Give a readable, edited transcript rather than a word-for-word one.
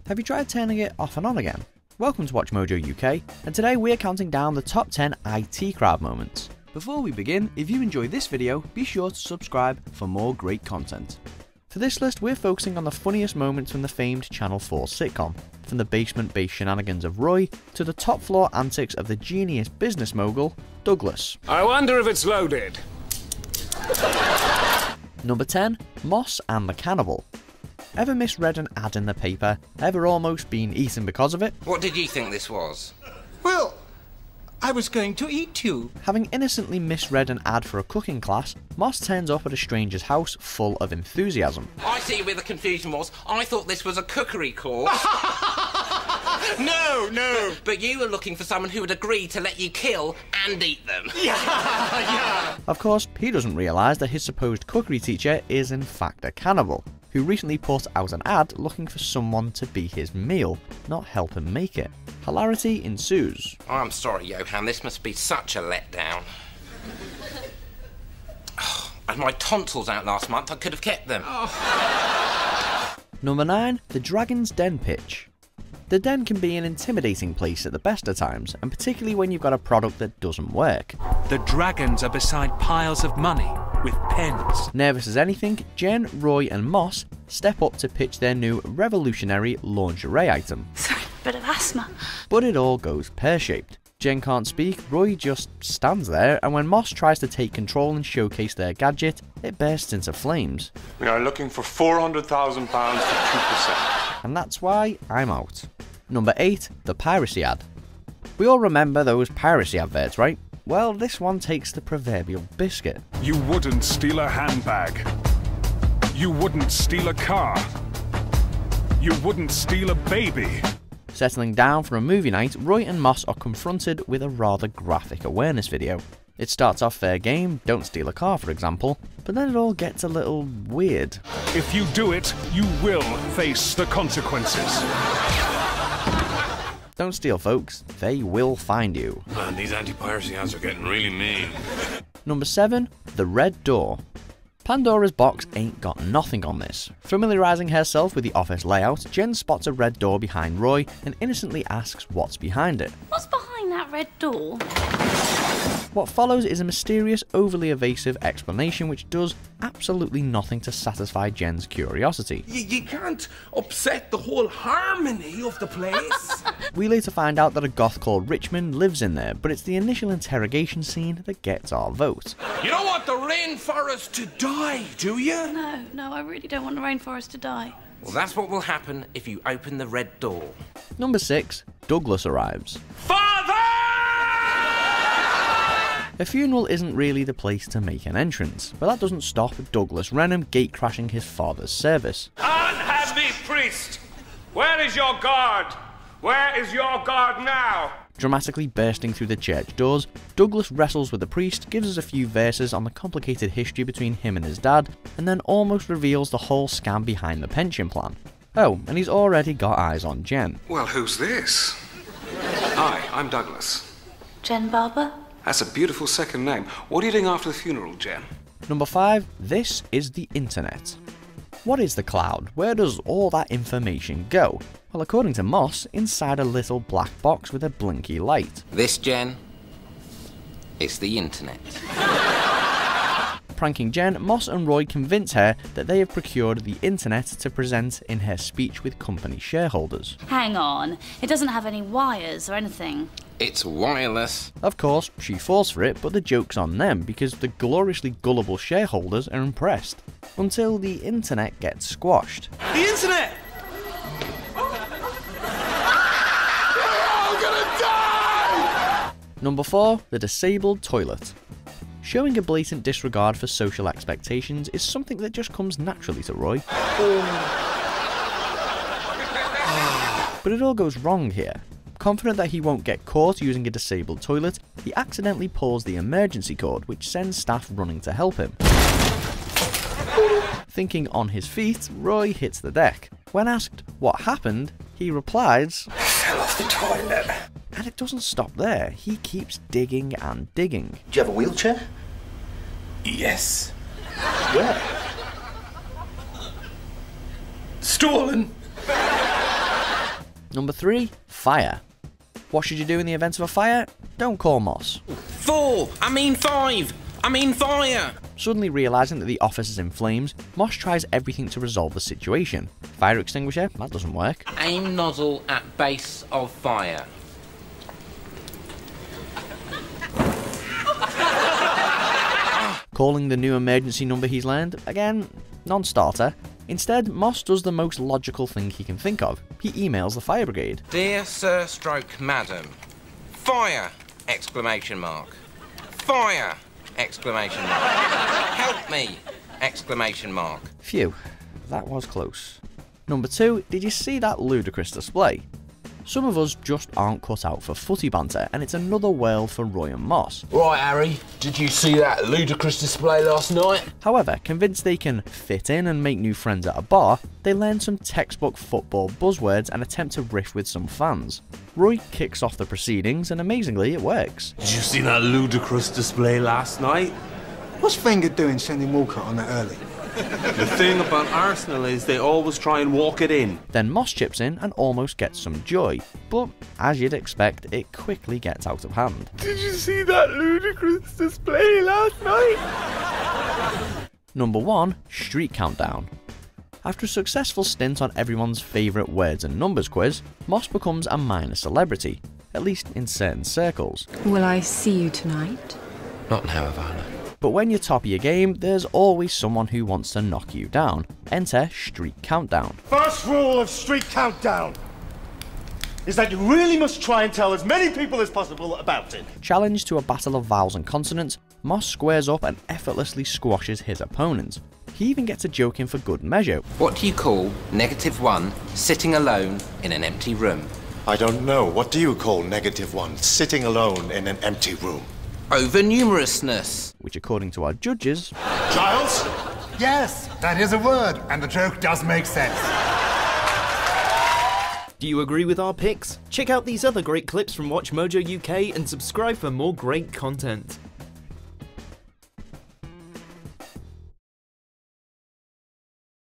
Have you tried turning it off and on again? Welcome to Watch Mojo UK, and today we are counting down the top 10 IT crowd moments. Before we begin, if you enjoyed this video, be sure to subscribe for more great content. For this list, we're focusing on the funniest moments from the famed Channel 4 sitcom, from the basement-based shenanigans of Roy to the top-floor antics of the genius business mogul, Douglas. I wonder if it's loaded. Number 10, Moss and the Cannibal. Ever misread an ad in the paper? Ever almost been eaten because of it? What did you think this was? Well, I was going to eat you. Having innocently misread an ad for a cooking class, Moss turns up at a stranger's house full of enthusiasm. I see where the confusion was. I thought this was a cookery course. No. But you were looking for someone who would agree to let you kill and eat them. Yeah. Of course, he doesn't realise that his supposed cookery teacher is in fact a cannibal, who recently put out an ad looking for someone to be his meal, not help him make it. Hilarity ensues. Oh, I'm sorry, Johan, this must be such a letdown. I had my tonsils out last month, I could have kept them. Number 9, the Dragon's Den pitch. The den can be an intimidating place at the best of times, and particularly when you've got a product that doesn't work. The dragons are beside piles of money with pens. Nervous as anything, Jen, Roy and Moss step up to pitch their new revolutionary lingerie item. Sorry, bit of asthma. But it all goes pear-shaped. Jen can't speak, Roy just stands there, and when Moss tries to take control and showcase their gadget, it bursts into flames. We are looking for £400,000 for 2%. And that's why I'm out. Number 8, the Piracy Ad. We all remember those piracy adverts, right? Well, this one takes the proverbial biscuit. You wouldn't steal a handbag. You wouldn't steal a car. You wouldn't steal a baby. Settling down for a movie night, Roy and Moss are confronted with a rather graphic awareness video. It starts off fair game, don't steal a car for example, but then it all gets a little weird. If you do it, you will face the consequences. Don't steal, folks, they will find you. Man, these anti-piracy ads are getting really mean. Number 7, the Red Door. Pandora's box ain't got nothing on this. Familiarising herself with the office layout, Jen spots a red door behind Roy and innocently asks what's behind it. What's behind that red door? What follows is a mysterious, overly evasive explanation which does absolutely nothing to satisfy Jen's curiosity. You can't upset the whole harmony of the place. We later find out that a goth called Richmond lives in there, but it's the initial interrogation scene that gets our vote. You don't want the rainforest to die, do you? No, I really don't want the rainforest to die. Well, that's what will happen if you open the red door. Number 6, Douglas arrives. Father! A funeral isn't really the place to make an entrance, but that doesn't stop Douglas Renham gate-crashing his father's service. Unhappy priest! Where is your guard? Where is your guard now? Dramatically bursting through the church doors, Douglas wrestles with the priest, gives us a few verses on the complicated history between him and his dad, and then almost reveals the whole scam behind the pension plan. Oh, and he's already got eyes on Jen. Well, who's this? Hi, I'm Douglas. Jen Barber? That's a beautiful second name. What are you doing after the funeral, Jen? Number 5, this is the internet. What is the cloud? Where does all that information go? Well, according to Moss, inside a little black box with a blinky light. This, Jen, is the internet. Pranking Jen, Moss and Roy convince her that they have procured the internet to present in her speech with company shareholders. Hang on, it doesn't have any wires or anything. It's wireless. Of course, she falls for it, but the joke's on them because the gloriously gullible shareholders are impressed. Until the internet gets squashed. The internet! Number 4, the disabled toilet. Showing a blatant disregard for social expectations is something that just comes naturally to Roy. But it all goes wrong here. Confident that he won't get caught using a disabled toilet, he accidentally pulls the emergency cord, which sends staff running to help him. Thinking on his feet, Roy hits the deck. When asked what happened, he replies, I fell off the toilet. And it doesn't stop there, he keeps digging and digging. Do you have a wheelchair? Yes. Where? Stolen. Number 3. Fire. What should you do in the event of a fire? Don't call Moss. 4, I mean 5, I mean fire. Suddenly realising that the office is in flames, Moss tries everything to resolve the situation. Fire extinguisher? That doesn't work. Aim nozzle at base of fire. Calling the new emergency number he's learned? Again, non-starter. Instead, Moss does the most logical thing he can think of. He emails the fire brigade. Dear Sir Stroke Madam, fire! Exclamation mark. Fire! Exclamation mark. Help me! Exclamation mark. Phew, that was close. Number 2, did you see that ludicrous display? Some of us just aren't cut out for footy banter, and it's another world for Roy and Moss. Right, Harry, did you see that ludicrous display last night? However, convinced they can fit in and make new friends at a bar, they learn some textbook football buzzwords and attempt to riff with some fans. Roy kicks off the proceedings, and amazingly, it works. Did you see that ludicrous display last night? What's Wenger doing sending Walcott on that early? The thing about Arsenal is they always try and walk it in. Then Moss chips in and almost gets some joy, but as you'd expect, it quickly gets out of hand. Did you see that ludicrous display last night? Number 1, Street Countdown. After a successful stint on everyone's favourite words and numbers quiz, Moss becomes a minor celebrity, at least in certain circles. Will I see you tonight? Not now, Ivana. But when you're top of your game, there's always someone who wants to knock you down. Enter Street Countdown. First rule of Street Countdown is that you really must try and tell as many people as possible about it. Challenged to a battle of vowels and consonants, Moss squares up and effortlessly squashes his opponent. He even gets a joke in for good measure. What do you call -1 sitting alone in an empty room? I don't know. What do you call -1 sitting alone in an empty room? Over-numerousness. Which, according to our judges... Giles? Yes, that is a word, and the joke does make sense. Do you agree with our picks? Check out these other great clips from WatchMojo UK and subscribe for more great content.